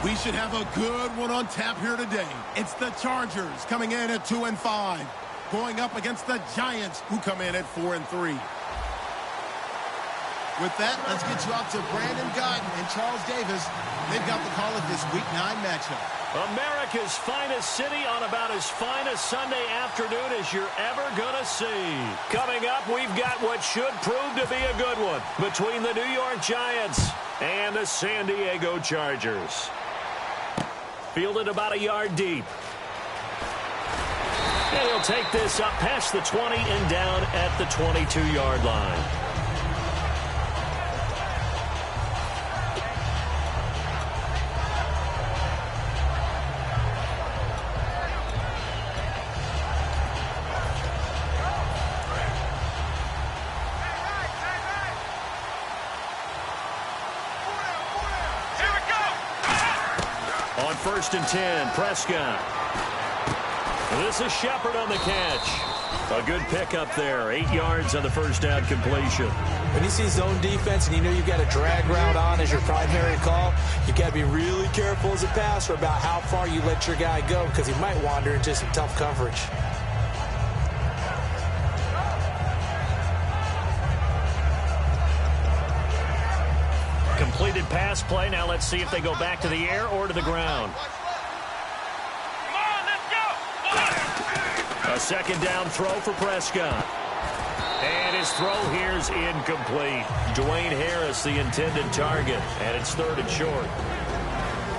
We should have a good one on tap here today. It's the Chargers coming in at 2-5, going up against the Giants, who come in at 4-3. With that, let's get you out to Brandon Guyton and Charles Davis. They've got the call of this Week 9 matchup. America's finest city on about as fine a Sunday afternoon as you're ever going to see. Coming up, we've got what should prove to be a good one between the New York Giants and the San Diego Chargers. Fielded about a yard deep. And he'll take this up past the 20 and down at the 22-yard line. On 1st and 10, Prescott. This is Shepard on the catch. A good pickup there. 8 yards on the first down completion. When you see zone defense and you know you've got a drag route on as your primary call, you've got to be really careful as a passer about how far you let your guy go because he might wander into some tough coverage. Completed pass play. Now let's see if they go back to the air or to the ground. Come on, let's go. A second down throw for Prescott. And his throw here's incomplete. Dwayne Harris, the intended target, and it's 3rd and short.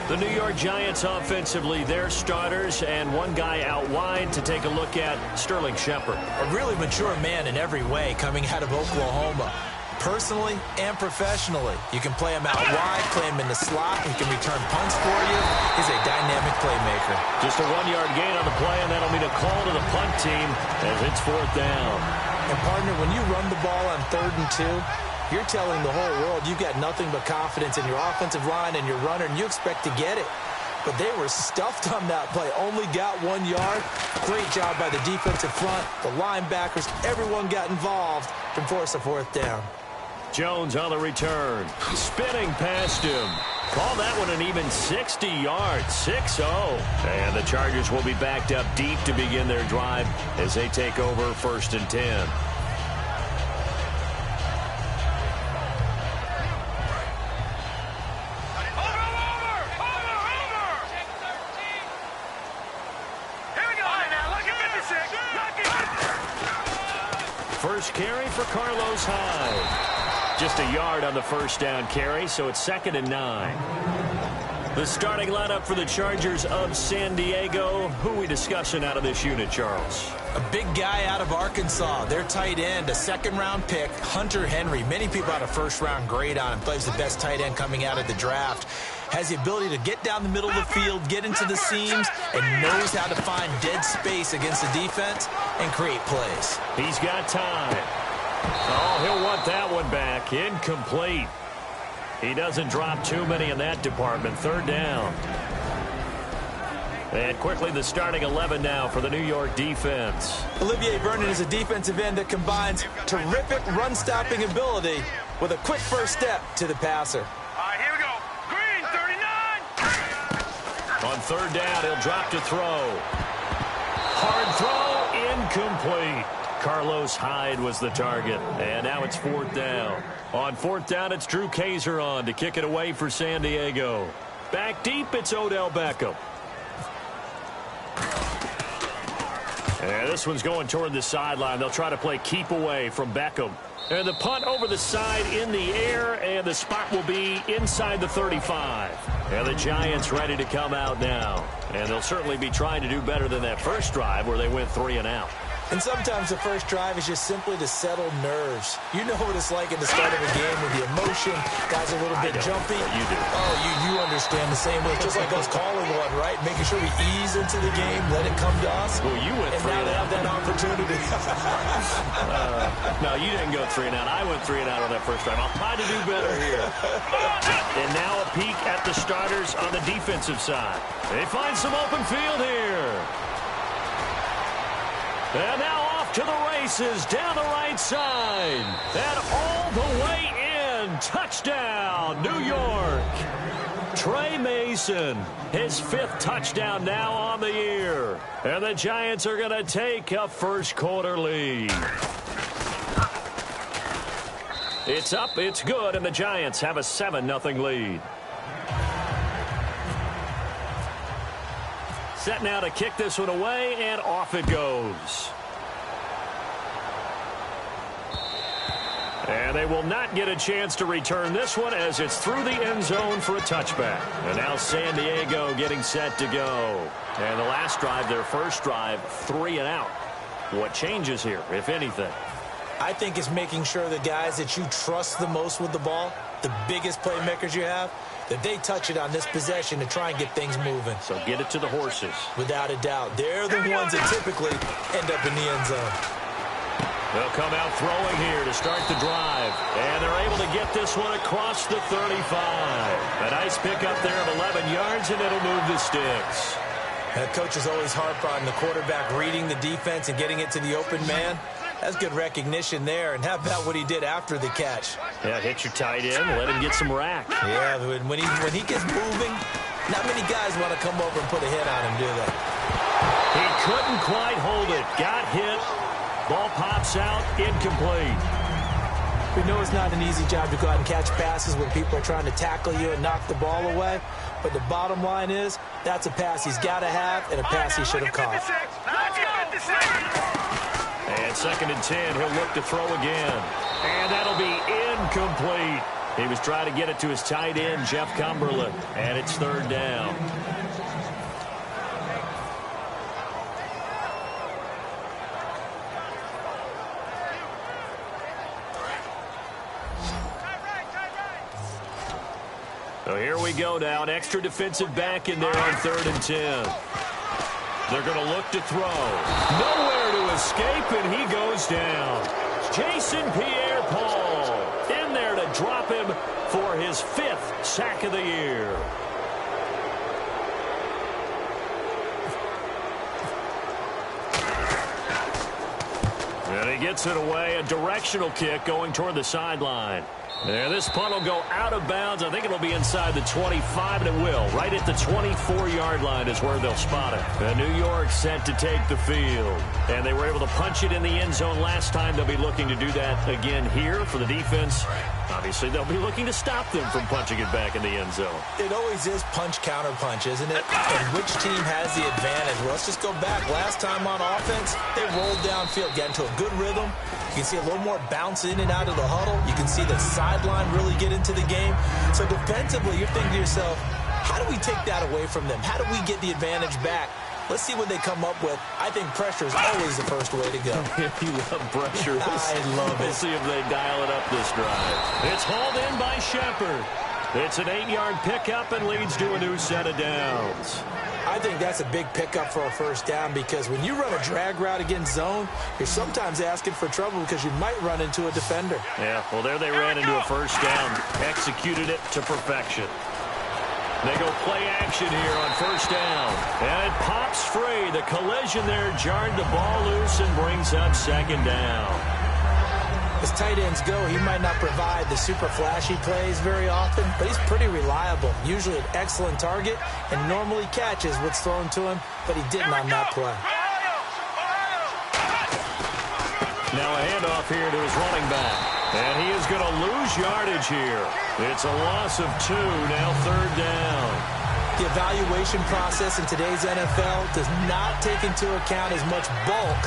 The New York Giants offensively, their starters, and one guy out wide to take a look at, Sterling Shepard. A really mature man in every way coming out of Oklahoma. Personally and professionally, you can play him out wide, play him in the slot. He can return punts for you. He's a dynamic playmaker. Just a 1-yard gain on the play, and that'll mean a call to the punt team as it's 4th down. And, partner, when you run the ball on 3rd and 2, you're telling the whole world you've got nothing but confidence in your offensive line and your runner, and you expect to get it. But they were stuffed on that play, only got 1 yard. Great job by the defensive front, the linebackers, everyone got involved to force a 4th down. Jones on the return. Spinning past him. Call that one an even 60 yards. 6-0. And the Chargers will be backed up deep to begin their drive as they take over 1st and 10. First carry for Carlos Hyde. Just a yard on the first down carry, so it's 2nd and 9. The starting lineup for the Chargers of San Diego. Who are we discussing out of this unit, Charles? A big guy out of Arkansas, their tight end, a 2nd-round pick, Hunter Henry. Many people had a 1st-round grade on him. Plays the best tight end coming out of the draft. Has the ability to get down the middle of the field, get into the seams, and knows how to find dead space against the defense and create plays. He's got time. Oh, he'll want that one back. Incomplete. He doesn't drop too many in that department. 3rd down. And quickly the starting 11 now for the New York defense. Olivier Vernon is a defensive end that combines terrific run-stopping ability with a quick first step to the passer. All right, here we go. Green, 39. On 3rd down, he'll drop to throw. Hard throw, incomplete. Carlos Hyde was the target, and now it's 4th down. On 4th down, it's Drew Kaiser on to kick it away for San Diego. Back deep, it's Odell Beckham. And this one's going toward the sideline. They'll try to play keep away from Beckham. And the punt over the side in the air, and the spot will be inside the 35. And the Giants ready to come out now. And they'll certainly be trying to do better than that first drive where they went 3 and out. And sometimes the first drive is just simply to settle nerves. You know what it's like at the start of a game with the emotion. Guys are a little bit jumpy. You do. Oh, you understand the same way. Just like us calling one, right? Making sure we ease into the game, let it come to us. Well, you went and 3 now and they out. have that opportunity. No, you didn't go 3 and out. I went 3 and out on that first drive. I'll try to do better here. And now a peek at the starters on the defensive side. They find some open field here. And now off to the races down the right side. And all the way in. Touchdown, New York. Trey Mason, his 5th touchdown now on the year. And the Giants are going to take a first-quarter lead. It's up, it's good, and the Giants have a 7-0 lead. Set now to kick this one away, and off it goes. And they will not get a chance to return this one as it's through the end zone for a touchback. And now San Diego getting set to go. And the last drive, their first drive, 3 and out. What changes here, if anything? I think it's making sure the guys that you trust the most with the ball, the biggest playmakers you have, that they touch it on this possession to try and get things moving. So get it to the horses. Without a doubt. They're the ones that typically end up in the end zone. They'll come out throwing here to start the drive. And they're able to get this one across the 35. A nice pickup there of 11 yards, and it'll move the sticks. Coaches always harp on the quarterback reading the defense and getting it to the open man. That's good recognition there. And how about what he did after the catch? Yeah, hit your tight end, let him get some rack. Yeah, when he gets moving, not many guys want to come over and put a hit on him, do they? He couldn't quite hold it. Got hit. Ball pops out, incomplete. We know it's not an easy job to go out and catch passes when people are trying to tackle you and knock the ball away. But the bottom line is, that's a pass he's got to have and a pass he should have caught. And 2nd and 10, he'll look to throw again. And that'll be incomplete. He was trying to get it to his tight end, Jeff Cumberland. And it's 3rd down. So here we go now. An extra defensive back in there on 3rd and 10. They're going to look to throw. Nowhere to escape, and he goes down. Jason Pierre-Paul in there to drop him for his 5th sack of the year. And he gets it away. A directional kick going toward the sideline. And this punt will go out of bounds. I think it'll be inside the 25, and it will. Right at the 24-yard line is where they'll spot it. And New York set to take the field. And they were able to punch it in the end zone last time. They'll be looking to do that again here for the defense. Obviously, they'll be looking to stop them from punching it back in the end zone. It always is punch-counter-punch, isn't it? And which team has the advantage? Well, let's just go back. Last time on offense, they rolled downfield, got into a good rhythm. You can see a little more bounce in and out of the huddle. You can see the sideline really get into the game. So defensively, you're thinking to yourself, how do we take that away from them? How do we get the advantage back? Let's see what they come up with. I think pressure is always the first way to go. You love pressure. I love it. We'll see if they dial it up this drive. It's hauled in by Shepard. It's an 8-yard pickup and leads to a new set of downs. I think that's a big pickup for a first down because when you run a drag route against zone, you're sometimes asking for trouble because you might run into a defender. Yeah, well, there they ran into a first down. Executed it to perfection. They go play action here on first down. And it pops free. The collision there jarred the ball loose and brings up 2nd down. As tight ends go, he might not provide the super flashy plays very often, but he's pretty reliable. Usually an excellent target and normally catches what's thrown to him, but he didn't on that play. Now a handoff here to his running back. And he is going to lose yardage here. It's a loss of 2, now 3rd down. The evaluation process in today's NFL does not take into account as much bulk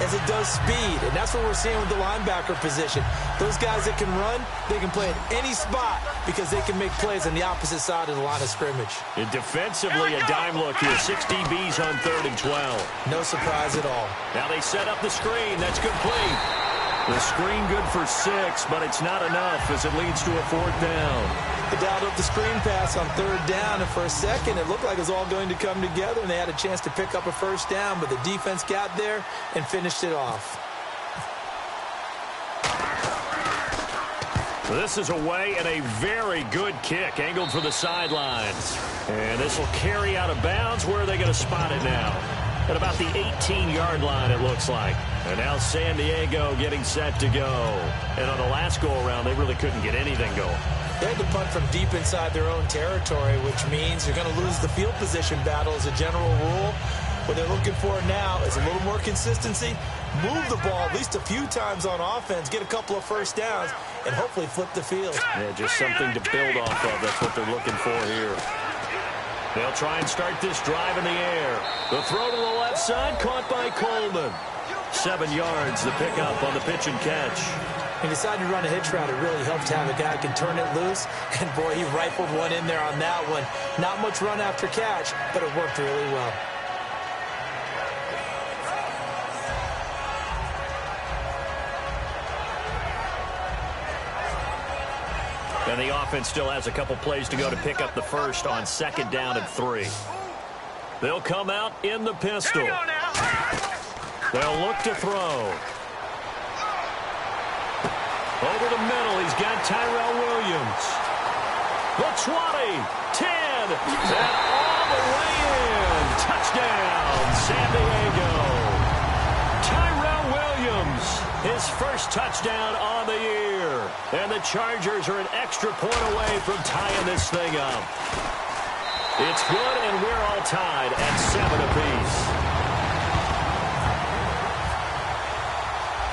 as it does speed, and that's what we're seeing with the linebacker position. Those guys that can run, they can play at any spot because they can make plays on the opposite side of the line of scrimmage. And defensively, a dime look here. 6 DBs on 3rd and 12. No surprise at all. Now they set up the screen. That's complete. The screen good for 6, but it's not enough as it leads to a 4th down. They dialed up the screen pass on 3rd down, and for a second it looked like it was all going to come together, and they had a chance to pick up a first down, but the defense got there and finished it off. This is away and a very good kick, angled for the sidelines. And this will carry out of bounds. Where are they going to spot it now? At about the 18-yard line, it looks like. And now San Diego getting set to go. And on the last go-around, they really couldn't get anything going. They had to punt from deep inside their own territory, which means you're going to lose the field position battle as a general rule. What they're looking for now is a little more consistency, move the ball at least a few times on offense, get a couple of first downs, and hopefully flip the field. Yeah, just something to build off of. That's what they're looking for here. They'll try and start this drive in the air. The throw to the left side, caught by Coleman. 7 yards, the pickup on the pitch and catch. He decided to run a hitch route. It really helped to have a guy who can turn it loose. And, boy, he rifled one in there on that one. Not much run after catch, but it worked really well. And the offense still has a couple plays to go to pick up the first on 2nd down and 3. They'll come out in the pistol. They'll look to throw. Over the middle, he's got Tyrell Williams. The 20, 10, and all the way in. Touchdown, San Diego. Tyrell Williams, his first touchdown on the year. And the Chargers are an extra point away from tying this thing up. It's good, and we're all tied at 7 apiece.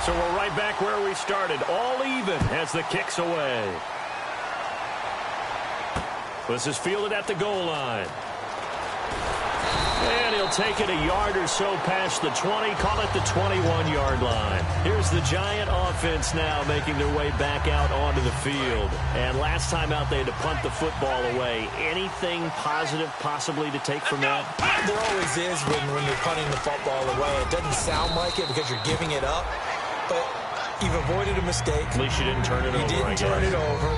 So we're right back where we started, all even as the kick's away. This is fielded at the goal line. And he'll take it a yard or so past the 20, call it the 21-yard line. Here's the Giant offense now making their way back out onto the field. And last time out, they had to punt the football away. Anything positive possibly to take from that? There always is when you're punting the football away. It doesn't sound like it because you're giving it up. But you've avoided a mistake. At least you didn't turn it over. You didn't turn it over,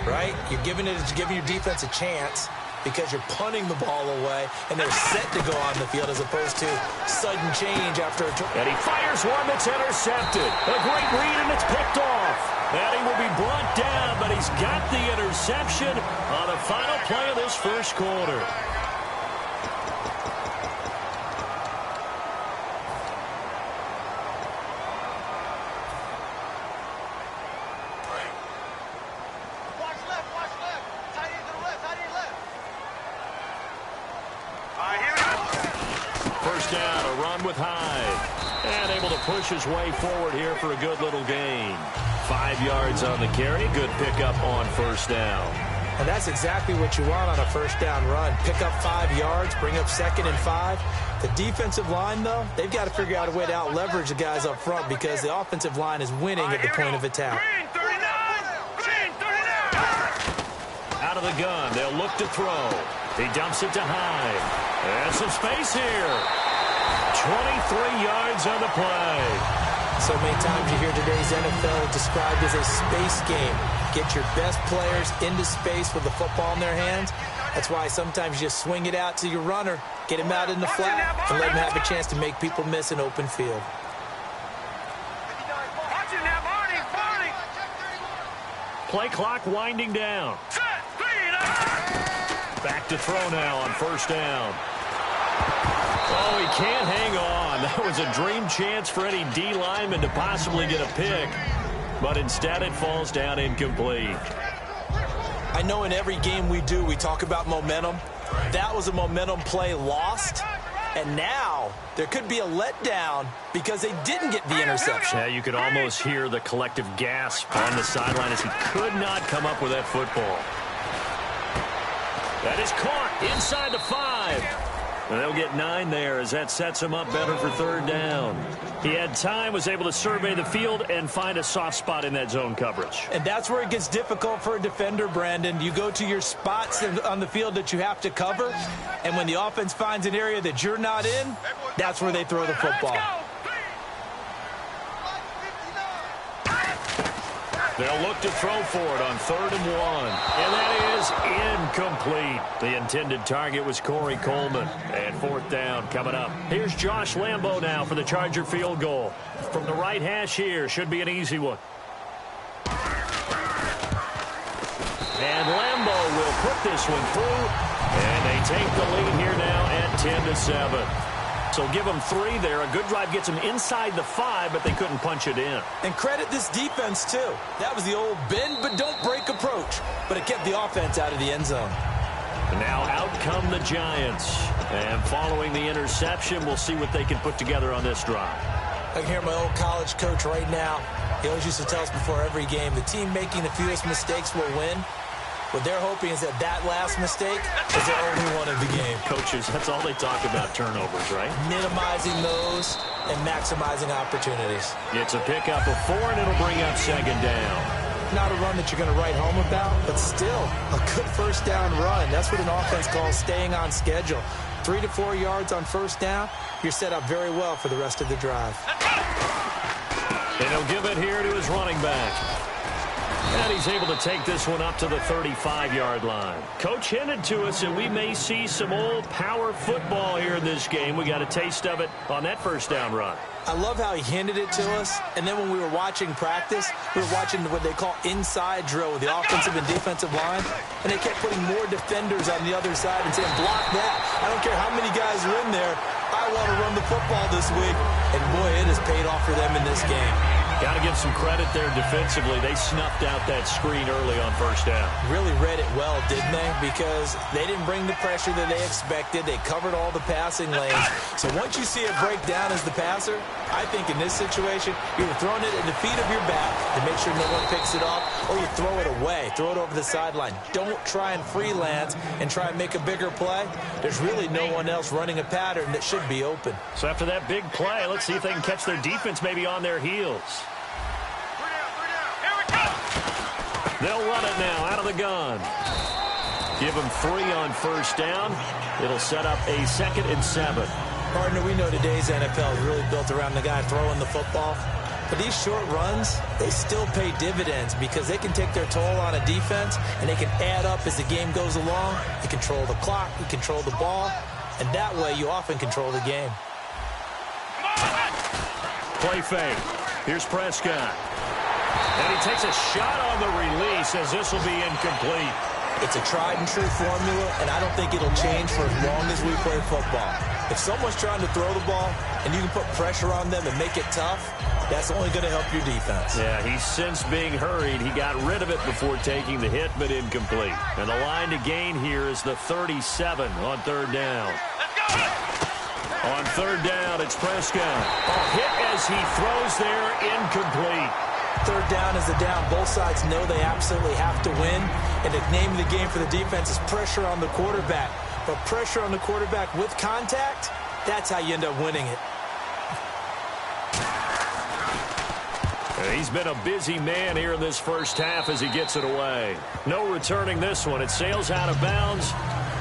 right? You're giving your defense a chance because you're punting the ball away, and they're set to go on the field as opposed to sudden change after a turn. And he fires one that's intercepted. A great read, and it's picked off. And he will be brought down, but he's got the interception on the final play of this first quarter. With Hyde, and able to push his way forward here for a good little gain. 5 yards on the carry, good pickup on first down. And that's exactly what you want on a first down run. Pick up 5 yards, bring up 2nd and 5. The defensive line, though, they've got to figure out a way to out-leverage the guys up front because the offensive line is winning at the point of attack. Green 39! Green 39! Out of the gun, they'll look to throw. He dumps it to Hyde. And some space here. 23 yards on the play. So many times you hear today's NFL described as a space game. Get your best players into space with the football in their hands. That's why sometimes you just swing it out to your runner, get him out in the flat, and let him have a chance to make people miss an open field. Play clock winding down. Back to throw now on first down. Oh, he can't hang on. That was a dream chance for any D lineman to possibly get a pick. But instead it falls down incomplete. I know in every game we do, we talk about momentum. That was a momentum play lost. And now there could be a letdown because they didn't get the interception. Yeah, you could almost hear the collective gasp on the sideline as he could not come up with that football. That is caught inside the 5. And they'll get 9 there as that sets him up better for third down. He had time, was able to survey the field and find a soft spot in that zone coverage. And that's where it gets difficult for a defender, Brandon. You go to your spots on the field that you have to cover, and when the offense finds an area that you're not in, that's where they throw the football. They'll look to throw for it on 3rd and 1. And that is incomplete. The intended target was Corey Coleman. And 4th down coming up. Here's Josh Lambo now for the Charger field goal. From the right hash here, should be an easy one. And Lambo will put this one through. And they take the lead here now at 10-7. So give them 3 there. A good drive gets them inside the 5, but they couldn't punch it in. And credit this defense, too. That was the old bend but don't break approach, but it kept the offense out of the end zone. Now out come the Giants. And following the interception, we'll see what they can put together on this drive. I can hear my old college coach right now. He always used to tell us before every game, the team making the fewest mistakes will win. What they're hoping is that last mistake is their only one of the game. Coaches, that's all they talk about, turnovers, right? Minimizing those and maximizing opportunities. It's a pickup of 4, and it'll bring up 2nd down. Not a run that you're going to write home about, but still a good first down run. That's what an offense calls staying on schedule. 3 to 4 yards on first down, you're set up very well for the rest of the drive. And he'll give it here to his running back. And he's able to take this one up to the 35-yard line. Coach hinted to us that we may see some old power football here in this game. We got a taste of it on that first down run. I love how he hinted it to us, and then when we were watching practice, we were watching what they call inside drill with the offensive and defensive line, and they kept putting more defenders on the other side and saying, block that. I don't care how many guys are in there. I want to run the football this week. And, boy, it has paid off for them in this game. Got to give some credit there defensively. They snuffed out that screen early on first down. Really read it well, didn't they? Because they didn't bring the pressure that they expected. They covered all the passing lanes. So once you see it break down as the passer, I think in this situation, you're throwing it at the feet of your back to make sure no one picks it off, or you throw it away, throw it over the sideline. Don't try and freelance and try and make a bigger play. There's really no one else running a pattern that should be open. So after that big play, let's see if they can catch their defense maybe on their heels. They'll run it now out of the gun. Give them 3 on first down. It'll set up a 2nd and 7. Partner, we know today's NFL is really built around the guy throwing the football. But these short runs, they still pay dividends because they can take their toll on a defense and they can add up as the game goes along. You control the clock, you control the ball, and that way you often control the game. Play fake. Here's Prescott. And he takes a shot on the release as this will be incomplete. It's a tried-and-true formula, and I don't think it'll change for as long as we play football. If someone's trying to throw the ball and you can put pressure on them and make it tough, that's only going to help your defense. Yeah, he's since being hurried. He got rid of it before taking the hit, but incomplete. And the line to gain here is the 37 on 3rd down. On 3rd down, it's Prescott. A hit as he throws there, incomplete. 3rd down is the down. Both sides know they absolutely have to win. And the name of the game for the defense is pressure on the quarterback. But pressure on the quarterback with contact, that's how you end up winning it. He's been a busy man here in this first half as he gets it away. No returning this one. It sails out of bounds,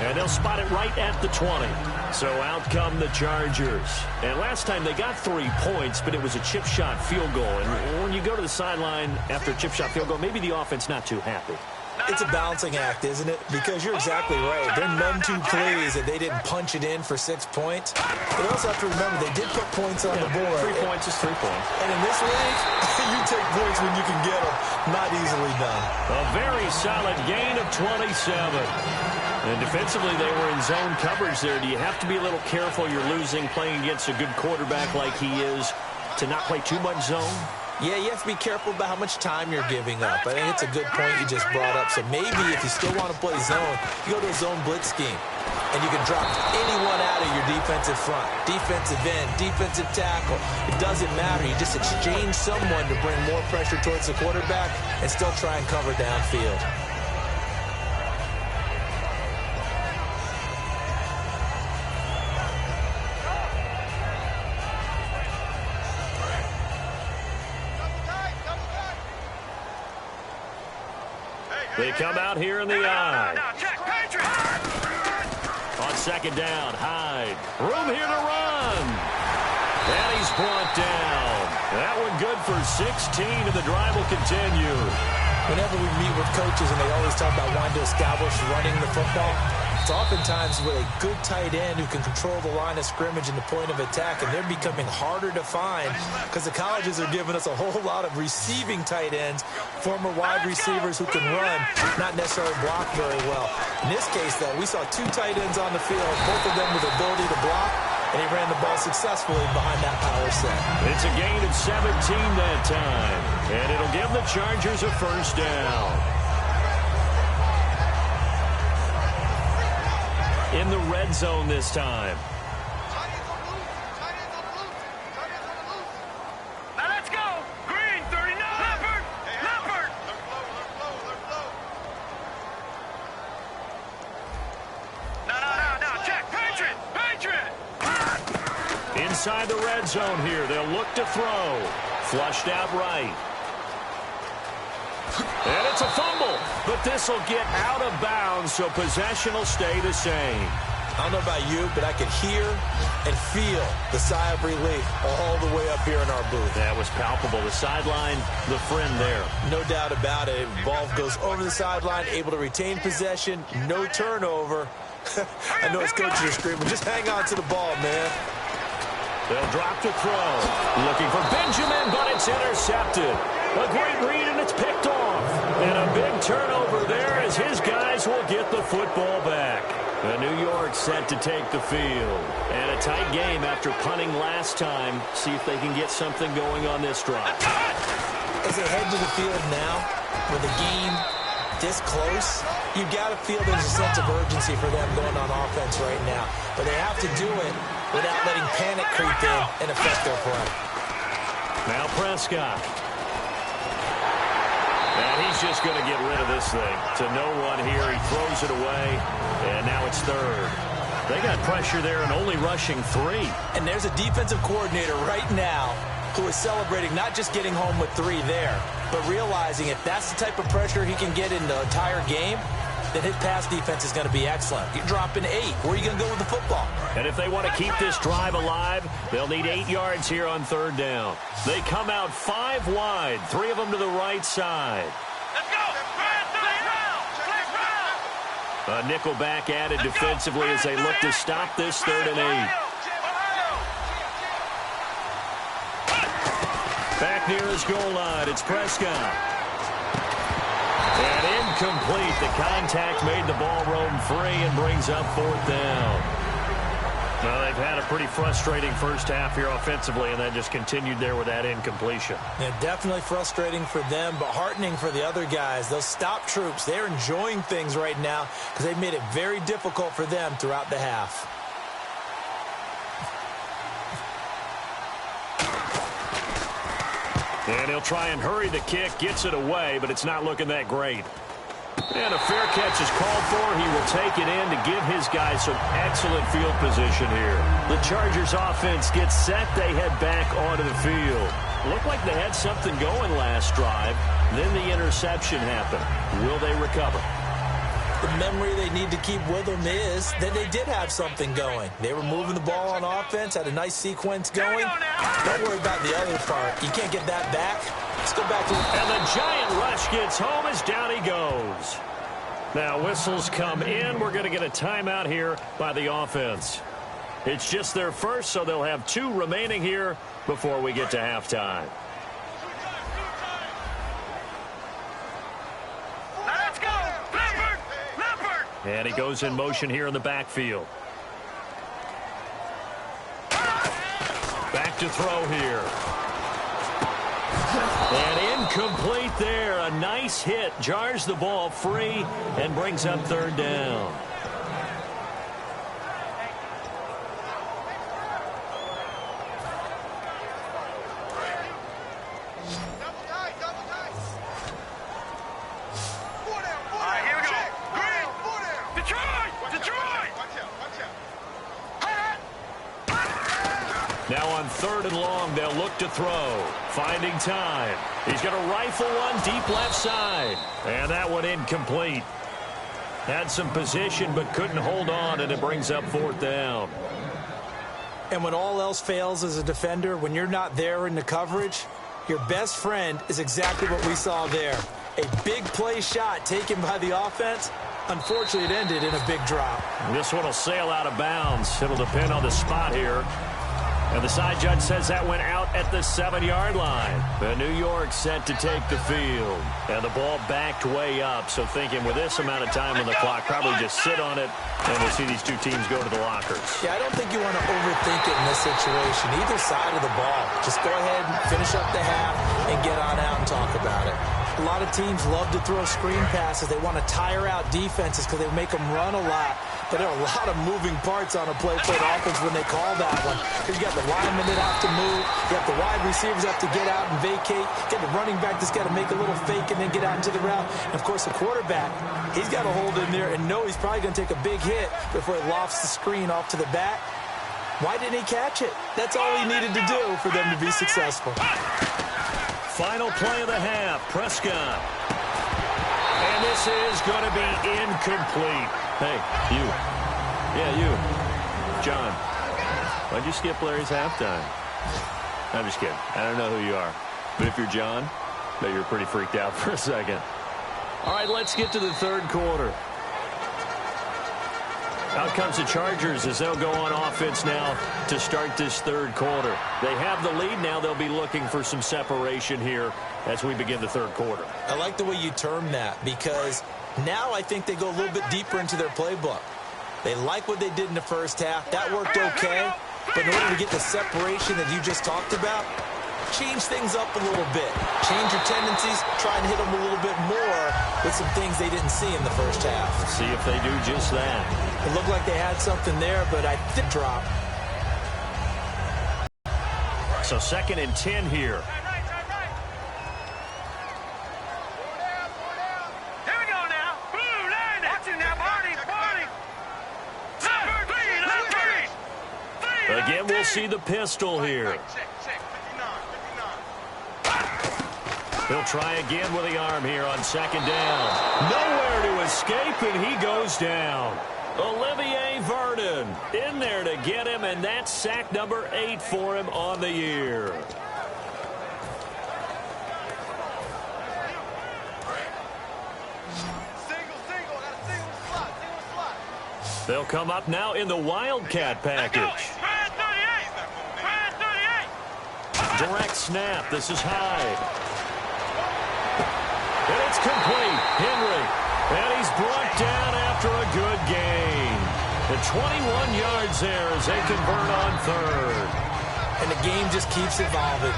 and they'll spot it right at the 20. So out come the Chargers. And last time they got 3 points, but it was a chip shot field goal. And when you go to the sideline after a chip shot field goal, maybe the offense not too happy. It's a balancing act, isn't it? Because you're exactly right. They're none too pleased that they didn't punch it in for 6 points. But also have to remember, they did put points on the board. 3 points is 3 points. And in this league, you take points when you can get them. Not easily done. A very solid gain of 27. And defensively, they were in zone coverage there. Do you have to be a little careful? You're losing playing against a good quarterback like he is to not play too much zone? Yeah, you have to be careful about how much time you're giving up. I think it's a good point you just brought up. So maybe if you still want to play zone, you go to a zone blitz scheme. And you can drop anyone out of your defensive front. Defensive end, defensive tackle. It doesn't matter. You just exchange someone to bring more pressure towards the quarterback and still try and cover downfield. They come out here in the eye. On 2nd down, Hyde. Room here to run. And he's brought down. That one good for 16, and the drive will continue. Whenever we meet with coaches and they always talk about wanting to establish running the football, it's oftentimes with a good tight end who can control the line of scrimmage and the point of attack, and they're becoming harder to find because the colleges are giving us a whole lot of receiving tight ends, former wide receivers who can run, not necessarily block very well. In this case, though, we saw 2 tight ends on the field, both of them with ability to block, and he ran the ball successfully behind that power set. It's a gain of 17 that time, and it'll give the Chargers a first down. In the red zone this time. Now let's go. Green, 39. Leopard. Leopard. No. Check. Patriot. Inside the red zone here. They'll look to throw. Flushed out right. And it's a fumble, but this will get out of bounds, so possession will stay the same. I don't know about you, but I could hear and feel the sigh of relief all the way up here in our booth. That was palpable. The sideline, the friend there. No doubt about it. Ball goes over the sideline, able to retain possession, no turnover. I know his coaches are screaming, just hang on to the ball, man. They'll drop to throw. Looking for Benjamin, but it's intercepted. A great read, and it's picked off. And a big turnover there as his guys will get the football back. New York set to take the field. And a tight game after punting last time. See if they can get something going on this drive. As they head to the field now, with the game this close, you've got to feel there's a sense of urgency for them going on offense right now. But they have to do it without letting panic creep in and affect their play. Now Prescott. And he's just going to get rid of this thing. To no one here. He throws it away. And now it's third. They got pressure there and only rushing 3. And there's a defensive coordinator right now who is celebrating not just getting home with 3 there, but realizing if that's the type of pressure he can get in the entire game, then his pass defense is going to be excellent. You're dropping 8. Where are you going to go with the football? And if they want to keep this drive alive, they'll need 8 yards here on third down. They come out 5 wide, 3 of them to the right side. Let's go. A nickel back added defensively as they look to stop this 3rd and 8. Back near his goal line, it's Prescott. And incomplete. The contact made the ball roam free and brings up 4th down. Well, they've had a pretty frustrating first half here offensively, and that just continued there with that incompletion. Yeah, definitely frustrating for them, but heartening for the other guys. Those stop troops, they're enjoying things right now because they've made it very difficult for them throughout the half. And he'll try and hurry the kick, gets it away, but it's not looking that great. And a fair catch is called for. He will take it in to give his guys some excellent field position here. The Chargers offense gets set. They head back onto the field. Looked like they had something going last drive. Then the interception happened. Will they recover? The memory they need to keep with them is that they did have something going. They were moving the ball on offense, had a nice sequence going. Don't worry about the other part. You can't get that back. Let's go back to it. And the giant rush gets home as down he goes. Now whistles come in. We're going to get a timeout here by the offense. It's just their first, so they'll have 2 remaining here before we get to halftime. Let's go. Leopard. And he goes in motion here in the backfield. Back to throw here. And incomplete there. A nice hit. Jars the ball free and brings up 3rd down. All right, here we go. Green. Detroit. Now on 3rd and long, they'll look to throw. Finding time. He's going to rifle one deep left side. And that one incomplete. Had some position but couldn't hold on, and it brings up 4th down. And when all else fails as a defender, when you're not there in the coverage, your best friend is exactly what we saw there. A big play shot taken by the offense. Unfortunately, it ended in a big drop. This one will sail out of bounds. It'll depend on the spot here. And the side judge says that went out at the 7-yard line. The New York set to take the field. And the ball backed way up. So thinking with this amount of time on the clock, probably just sit on it. And we'll see these two teams go to the lockers. Yeah, I don't think you want to overthink it in this situation. Either side of the ball. Just go ahead and finish up the half and get on out and talk about it. A lot of teams love to throw screen passes. They want to tire out defenses because they make them run a lot. But there are a lot of moving parts on a play for the offense when they call that one. You got the linemen that have to move. You got the wide receivers have to get out and vacate. You got the running back that's got to make a little fake and then get out into the route. And, of course, the quarterback, he's got to hold in there and know he's probably going to take a big hit before he lofts the screen off to the back. Why didn't he catch it? That's all he needed to do for them to be successful. Final play of the half, Prescott. And this is going to be incomplete. Hey, you. Yeah, you. John, why'd you skip Larry's halftime? I'm just kidding. I don't know who you are. But if you're John, I bet you're pretty freaked out for a second. All right, let's get to the third quarter. Out comes the Chargers as they'll go on offense now to start this third quarter. They have the lead now. They'll be looking for some separation here as we begin the third quarter. I like the way you term that because now I think they go a little bit deeper into their playbook. They like what they did in the first half. That worked okay. But in order to get the separation that you just talked about, change things up a little bit. Change your tendencies. Try and hit them a little bit more with some things they didn't see in the first half. Let's see if they do just that. It looked like they had something there, but I did drop. So 2nd and 10 here. Here we go now. Blue line. Watch it now, Barney. Again, we'll see the pistol here. He'll try again with the arm here on 2nd down. Nowhere to escape, and he goes down. Olivier Vernon in there to get him, and that's sack number 8 for him on the year. They'll come up now in the Wildcat package. Direct snap. This is Hyde. And it's complete. Henry. And he's brought down after a good gain. The 21 yards there as they convert on 3rd. And the game just keeps evolving.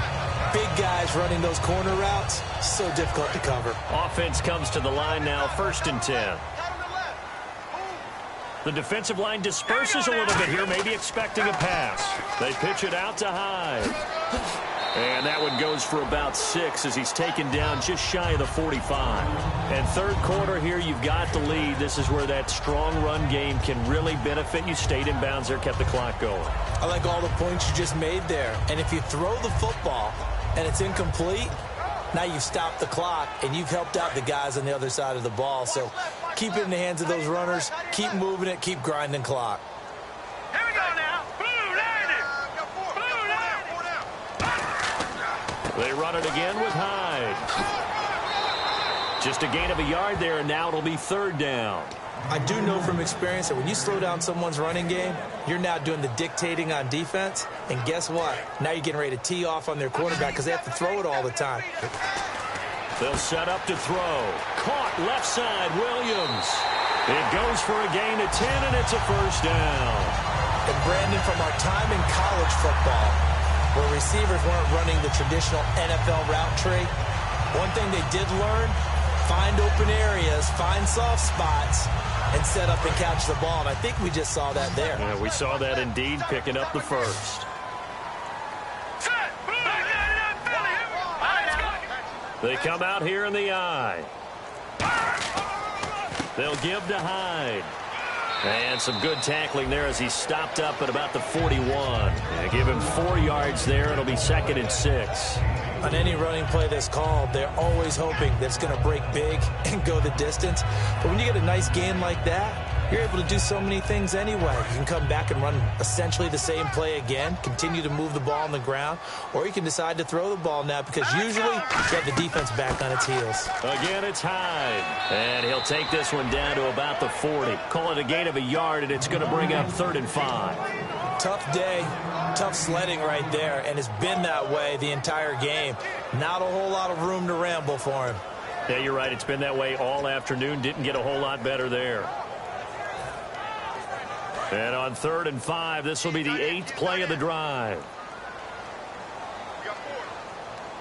Big guys running those corner routes, so difficult to cover. Offense comes to the line now, 1st and 10. The defensive line disperses a little bit here, maybe expecting a pass. They pitch it out to Hyde. And that one goes for about 6 as he's taken down just shy of the 45. And third quarter here, you've got the lead. This is where that strong run game can really benefit you. Stayed in bounds there, kept the clock going. I like all the points you just made there. And if you throw the football and it's incomplete, now you've stopped the clock and you've helped out the guys on the other side of the ball. So keep it in the hands of those runners. Keep moving it. Keep grinding clock. Here we go now. They run it again with Hyde. Just a gain of a yard there, and now it'll be 3rd down. I do know from experience that when you slow down someone's running game, you're now doing the dictating on defense. And guess what? Now you're getting ready to tee off on their quarterback because they have to throw it all the time. They'll set up to throw. Caught left side, Williams. It goes for a gain of 10, and it's a 1st down. And Brandon, from our time in college football, where receivers weren't running the traditional NFL route tree, one thing they did learn, find open areas, find soft spots, and set up and catch the ball. And I think we just saw that there. Yeah, we saw that indeed, picking up the 1st. They come out here in the eye. They'll give to Hyde. And some good tackling there as he stopped up at about the 41. And give him 4 yards there. It'll be 2nd and 6. On any running play that's called, they're always hoping that it's going to break big and go the distance. But when you get a nice gain like that, you're able to do so many things anyway. You can come back and run essentially the same play again, continue to move the ball on the ground, or you can decide to throw the ball now because usually you have the defense back on its heels. Again, it's Hyde. And he'll take this one down to about the 40. Call it a gain of a yard, and it's going to bring up 3rd and 5. Tough day, tough sledding right there, and it's been that way the entire game. Not a whole lot of room to ramble for him. Yeah, you're right. It's been that way all afternoon. Didn't get a whole lot better there. And on 3rd and 5, this will be the 8th play of the drive.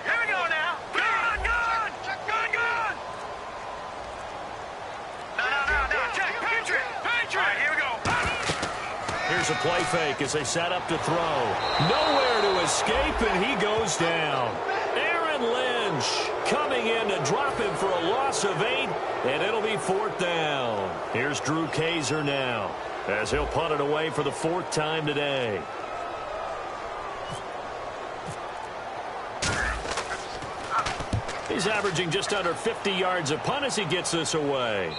Here we go now. Gun. No. Check. Patriot. All right, here we go. Here's a play fake as they set up to throw. Nowhere to escape, and he goes down. Aaron Lynch coming in to drop him for a loss of 8, and it'll be 4th down. Here's Drew Kaiser now, as he'll punt it away for the 4th time today. He's averaging just under 50 yards a punt as he gets this away.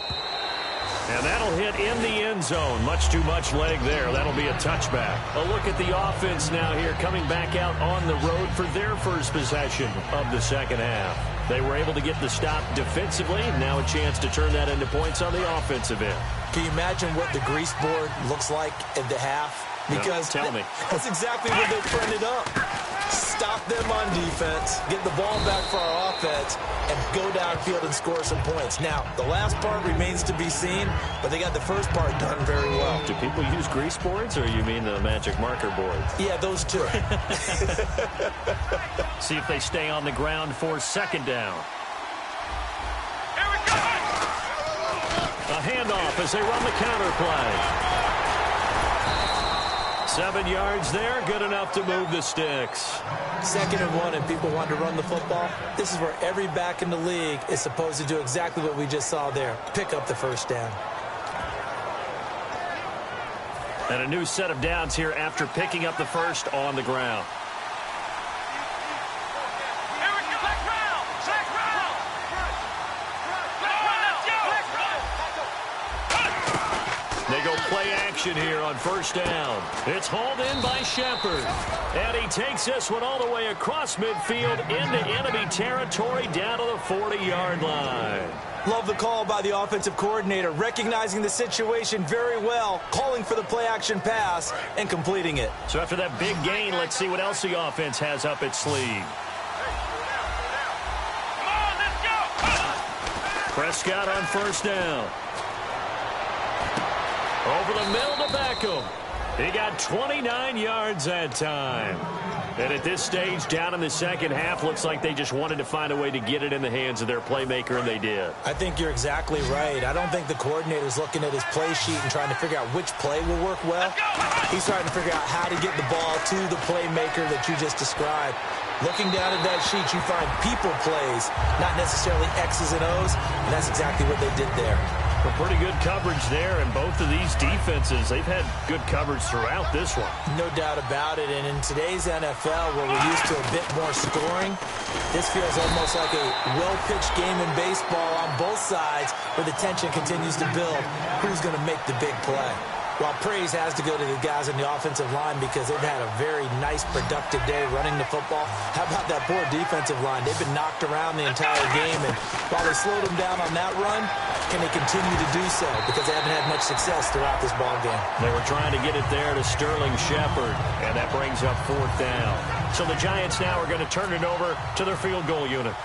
And that'll hit in the end zone. Much too much leg there. That'll be a touchback. A look at the offense now here, coming back out on the road for their first possession of the second half. They were able to get the stop defensively. Now a chance to turn that into points on the offensive end. Can you imagine what the grease board looks like at the half? Because no, tell me. That's exactly what they printed up. Stop them on defense, get the ball back for our offense, and go downfield and score some points. Now, the last part remains to be seen, but they got the first part done very well. Do people use grease boards, or you mean the magic marker boards? Yeah, those two. See if they stay on the ground for 2nd down. Here we go. A handoff as they run the counter play. 7 yards there, good enough to move the sticks. 2nd and 1, and people want to run the football. This is where every back in the league is supposed to do exactly what we just saw there. Pick up the 1st down. And a new set of downs here after picking up the 1st on the ground. Here we go. Black round. They go play action here on 1st down. It's hauled in by Shepard. And he takes this one all the way across midfield into enemy territory down to the 40-yard line. Love the call by the offensive coordinator, recognizing the situation very well, calling for the play-action pass, and completing it. So after that big gain, let's see what else the offense has up its sleeve. Come on, let's go. Prescott on 1st down. Over the middle to Beckham. He got 29 yards that time. And at this stage, down in the second half, looks like they just wanted to find a way to get it in the hands of their playmaker, and they did. I think you're exactly right. I don't think the coordinator's looking at his play sheet and trying to figure out which play will work well. He's trying to figure out how to get the ball to the playmaker that you just described. Looking down at that sheet, you find people plays, not necessarily X's and O's, and that's exactly what they did there. Well, pretty good coverage there, and both of these defenses, they've had good coverage throughout this one. No doubt about it, and in today's NFL, where we're used to a bit more scoring, this feels almost like a well-pitched game in baseball on both sides, where the tension continues to build. Who's going to make the big play? While praise has to go to the guys on the offensive line because they've had a very nice, productive day running the football. How about that poor defensive line? They've been knocked around the entire game, and while they slowed them down on that run, can they continue to do so? Because they haven't had much success throughout this ball game. They were trying to get it there to Sterling Shepard, and that brings up 4th down. So the Giants now are going to turn it over to their field goal unit.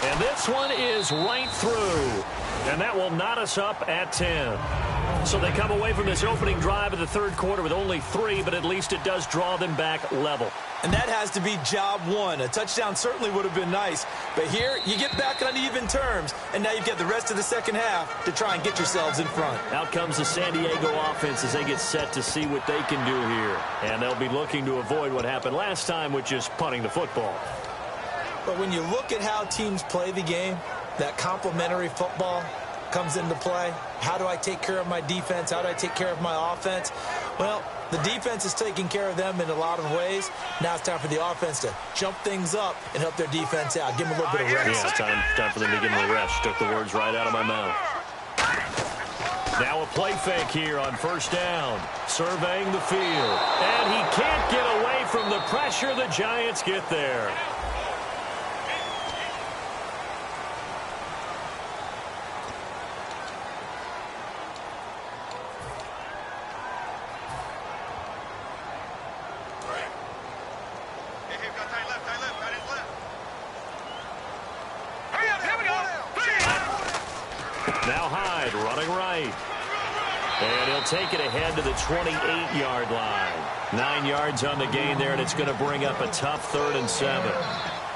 And this one is right through. And that will knot us up at 10. So they come away from this opening drive of the 3rd quarter with only 3, but at least it does draw them back level. And that has to be job 1. A touchdown certainly would have been nice. But here, you get back on even terms, and now you've got the rest of the second half to try and get yourselves in front. Out comes the San Diego offense as they get set to see what they can do here. And they'll be looking to avoid what happened last time, which is punting the football. But when you look at how teams play the game, that complementary football comes into play. How do I take care of my defense? How do I take care of my offense? Well, the defense is taking care of them in a lot of ways. Now it's time for the offense to jump things up and help their defense out. Give them a little bit of rest. Yeah, it's time for them to give them a rest. Took the words right out of my mouth. Now a play fake here on first down. Surveying the field. And he can't get away from the pressure. The Giants get there. Now Hyde running right. And he'll take it ahead to the 28-yard line. 9 yards on the gain there, and it's going to bring up a tough 3rd and 7.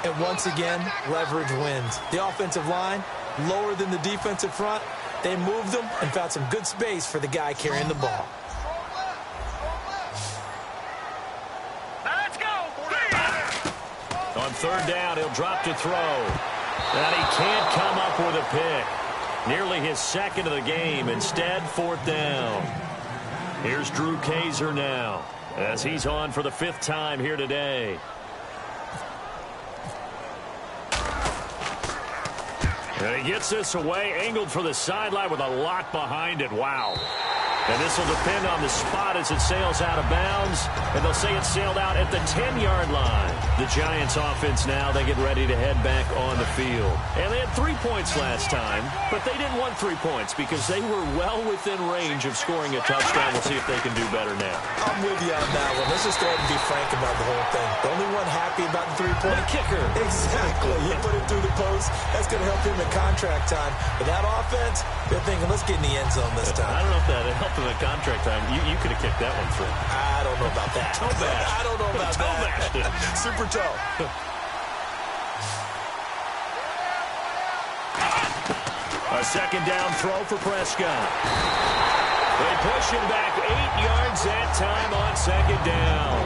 And once again, leverage wins. The offensive line, lower than the defensive front. They moved them and found some good space for the guy carrying the ball. Let's go. On 3rd down, he'll drop to throw. And he can't come up with a pick. Nearly his 2nd of the game. Instead, 4th down. Here's Drew Kaiser now as he's on for the 5th time here today. And he gets this away, angled for the sideline with a lot behind it. Wow. And this will depend on the spot as it sails out of bounds. And they'll say it sailed out at the 10-yard line. The Giants offense now, they get ready to head back on the field. And they had 3 points last time, but they didn't want 3 points because they were well within range of scoring a touchdown. We'll see if they can do better now. I'm with you on that one. Let's just go ahead and be frank about the whole thing. The only one happy about the 3-point kicker. Exactly. He put it through the post. That's going to help him in contract time. But that offense, they're thinking, let's get in the end zone this time. I don't know if that helped him in contract time. You could have kicked that one through. I don't know about that. Toe bash. I don't know about that. Super toe. A 2nd down throw for Prescott. They push him back 8 yards that time on 2nd down.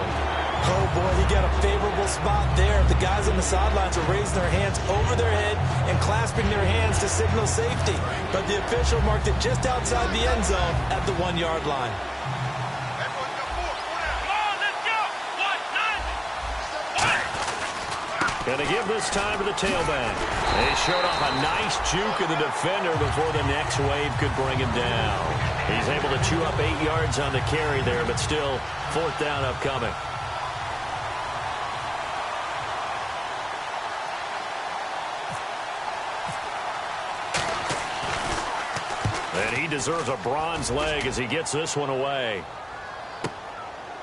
Oh, boy, he got a favorable spot there. The guys on the sidelines are raising their hands over their head and clasping their hands to signal safety. But the official marked it just outside the end zone at the 1-yard line. Going to give this time to the tailback. They showed off a nice juke of the defender before the next wave could bring him down. He's able to chew up 8 yards on the carry there, but still 4th down upcoming. And he deserves a bronze leg as he gets this one away.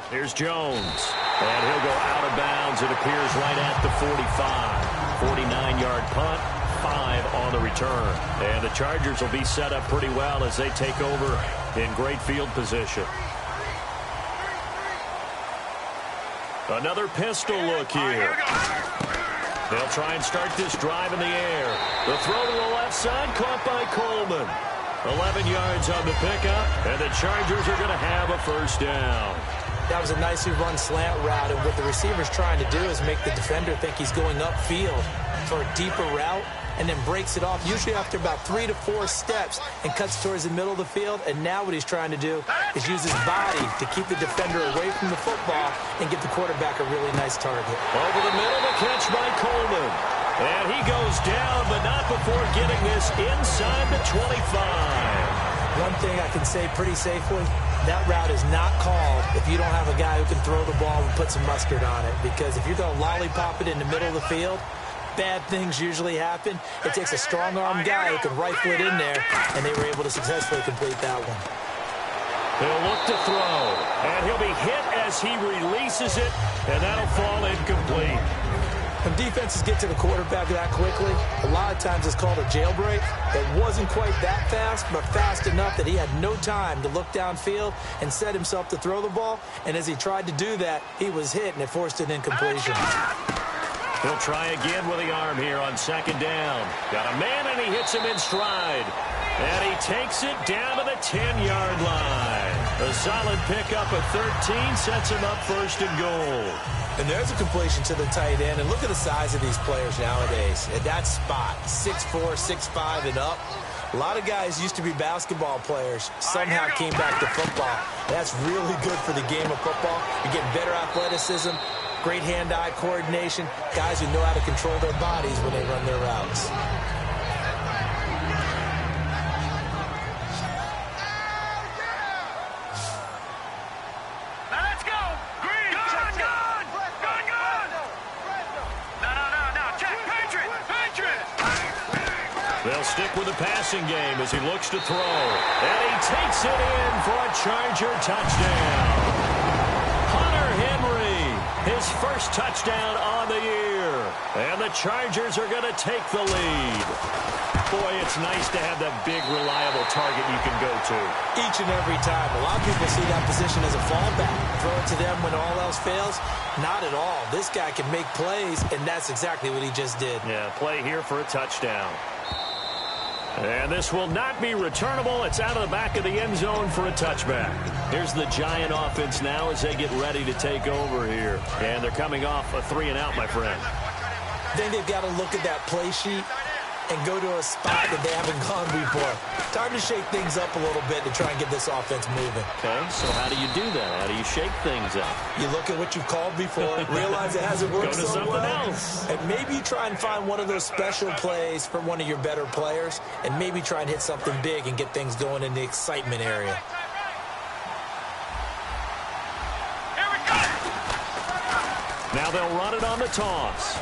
Here's Jones. And he'll go out of bounds, it appears, right at the 45. 49-yard punt, 5 on the return. And the Chargers will be set up pretty well as they take over in great field position. Another pistol look here. They'll try and start this drive in the air. The throw to the left side, caught by Coleman. 11 yards on the pickup, and the Chargers are going to have a 1st down. That was a nicely run slant route, and what the receiver's trying to do is make the defender think he's going upfield for a deeper route and then breaks it off, usually after about 3 to 4 steps, and cuts towards the middle of the field. And now what he's trying to do is use his body to keep the defender away from the football and give the quarterback a really nice target. Over the middle, the catch by Coleman. And he goes down, but not before getting this inside the 25. One thing I can say pretty safely, that route is not called if you don't have a guy who can throw the ball and put some mustard on it. Because if you're going to lollipop it in the middle of the field, bad things usually happen. It takes a strong-arm guy who can rifle it in there, and they were able to successfully complete that one. He'll look to throw, and he'll be hit as he releases it, and that'll fall incomplete. When defenses get to the quarterback that quickly, a lot of times it's called a jailbreak. It wasn't quite that fast, but fast enough that he had no time to look downfield and set himself to throw the ball. And as he tried to do that, he was hit, and it forced an incompletion. He'll try again with the arm here on 2nd down. Got a man, and he hits him in stride. And he takes it down to the 10-yard line. A solid pickup of 13 sets him up 1st and goal. And there's a completion to the tight end. And look at the size of these players nowadays. At that spot, 6'4", 6'5", and up. A lot of guys used to be basketball players, somehow came back to football. That's really good for the game of football. You get better athleticism, great hand-eye coordination, guys who know how to control their bodies when they run their routes. stick with the passing game as he looks to throw. And he takes it in for a Charger touchdown. Hunter Henry, his first touchdown on the year. And the Chargers are going to take the lead. Boy, it's nice to have that big, reliable target you can go to. Each and every time. A lot of people see that position as a fallback. Throw it to them when all else fails. Not at all. This guy can make plays, and that's exactly what he just did. Yeah, play here for a touchdown. And this will not be returnable. It's out of the back of the end zone for a touchback. Here's the Giant offense now as they get ready to take over here. And they're coming off a 3-and-out, my friend. I think they've got to look at that play sheet and go to a spot that they haven't gone before. Time to shake things up a little bit to try and get this offense moving. Okay, so how do you do that? How do you shake things up? You look at what you've called before, realize it hasn't worked Go to so something well, else. and maybe try and find one of those special plays from one of your better players, and maybe try and hit something big and get things going in the excitement area. Here we go. Now they'll run it on the toss.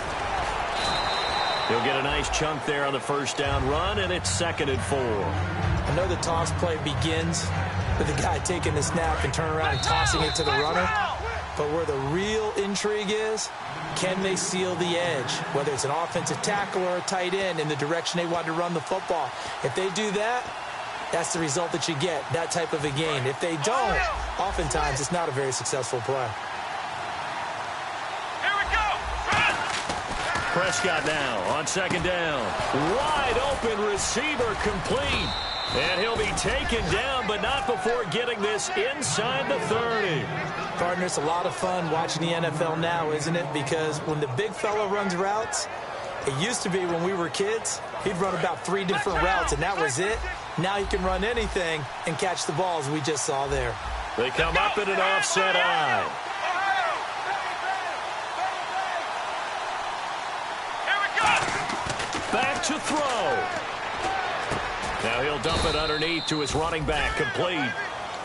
He'll get a nice chunk there on the first down run, and it's 2nd and 4. I know the toss play begins with the guy taking the snap and turning around and tossing it to the runner. But where the real intrigue is, can they seal the edge? Whether it's an offensive tackle or a tight end in the direction they want to run the football. If they do that, that's the result that you get, that type of a gain. If they don't, oftentimes it's not a very successful play. Prescott now on 2nd down. Wide open receiver complete. And he'll be taken down, but not before getting this inside the 30. Partner, it's a lot of fun watching the NFL now, isn't it? Because when the big fella runs routes, it used to be when we were kids, he'd run about 3 different routes, and that was it. Now he can run anything and catch the balls we just saw there. They come up in an offset eye. Back to throw. Now he'll dump it underneath to his running back, complete.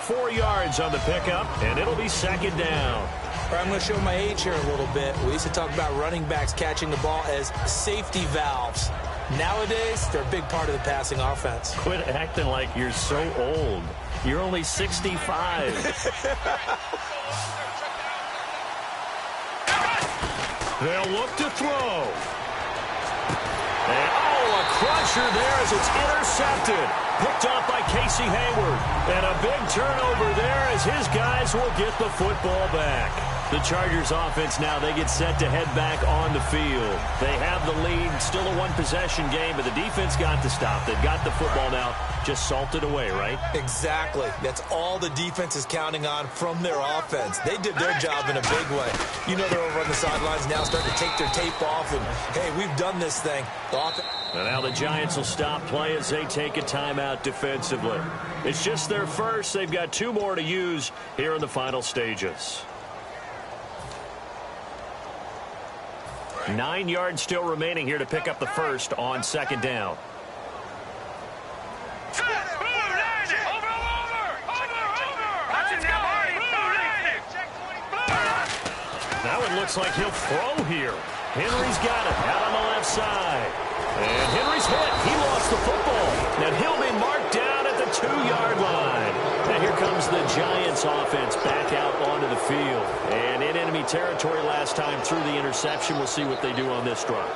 4 yards on the pickup, and it'll be 2nd down. I'm going to show my age here a little bit. We used to talk about running backs catching the ball as safety valves. Nowadays, they're a big part of the passing offense. Quit acting like you're so old. You're only 65. They'll look to throw. And, a crusher there as it's intercepted. Picked off by Casey Hayward. And a big turnover there as his guys will get the football back. The Chargers offense now, they get set to head back on the field. They have the lead, still a one-possession game, but the defense got to stop. They've got the football now, just salted away, right? Exactly. That's all the defense is counting on from their offense. They did their job in a big way. You know they're over on the sidelines now starting to take their tape off, and, hey, we've done this thing. And now the Giants will stop play as they take a timeout defensively. It's just their first. They've got 2 more to use here in the final stages. 9 yards still remaining here to pick up the first on 2nd down. Now it looks like he'll throw here. Henry's got it out on the left side. And Henry's hit. He lost the football. And he'll be marked down at the 2-yard line. And here comes the Giants offense back out onto the field. And in enemy territory last time through the interception. We'll see what they do on this drive.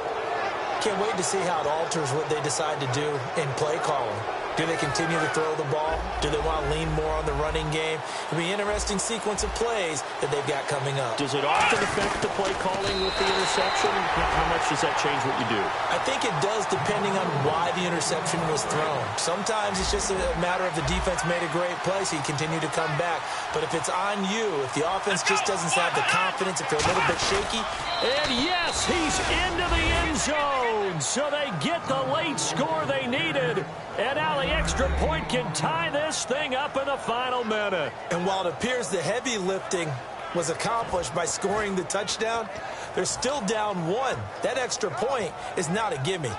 Can't wait to see how it alters what they decide to do in play calling. Do they continue to throw the ball? Do they want to lean more on the running game? It'll be an interesting sequence of plays that they've got coming up. Does it often affect the play calling with the interception? How much does that change what you do? I think it does depending on why the interception was thrown. Sometimes it's just a matter of the defense made a great play, so you continue to come back. But if it's on you, if the offense just doesn't have the confidence, if they're a little bit shaky. And yes, he's into the end zone. So they get the late score they needed. And now the extra point can tie this thing up in the final minute. And while it appears the heavy lifting was accomplished by scoring the touchdown, they're still down 1. That extra point is not a gimme.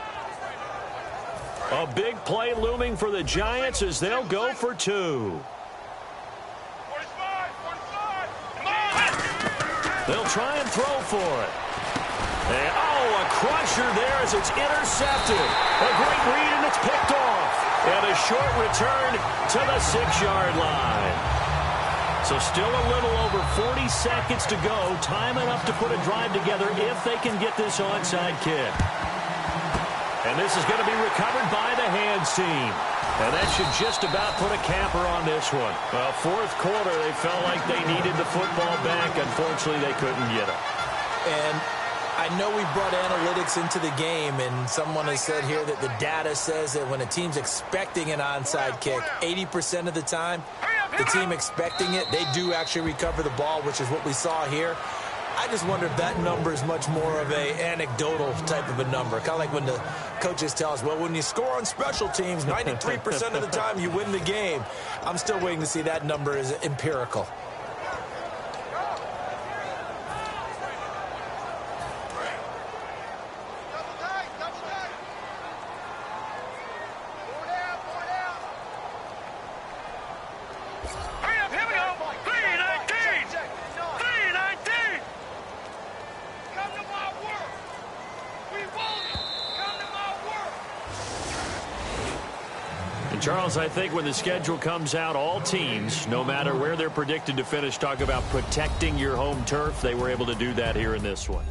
A big play looming for the Giants as they'll go for 2. 45. Come on. They'll try and throw for it. And, a crusher there as it's intercepted. A great read, and it's picked off. And a short return to the 6-yard line. So still a little over 40 seconds to go. Time enough to put a drive together if they can get this onside kick. And this is going to be recovered by the hands team. And that should just about put a capper on this one. Well, fourth quarter, they felt like they needed the football back. Unfortunately, they couldn't get it. And I know we brought analytics into the game, and someone has said here that the data says that when a team's expecting an onside kick, 80% of the time, the team expecting it, they do actually recover the ball, which is what we saw here. I just wonder if that number is much more of a anecdotal type of a number. Kind of like when the coaches tell us, well, when you score on special teams, 93% of the time you win the game. I'm still waiting to see that number is empirical. Charles, I think when the schedule comes out, all teams, no matter where they're predicted to finish, talk about protecting your home turf. They were able to do that here in this one.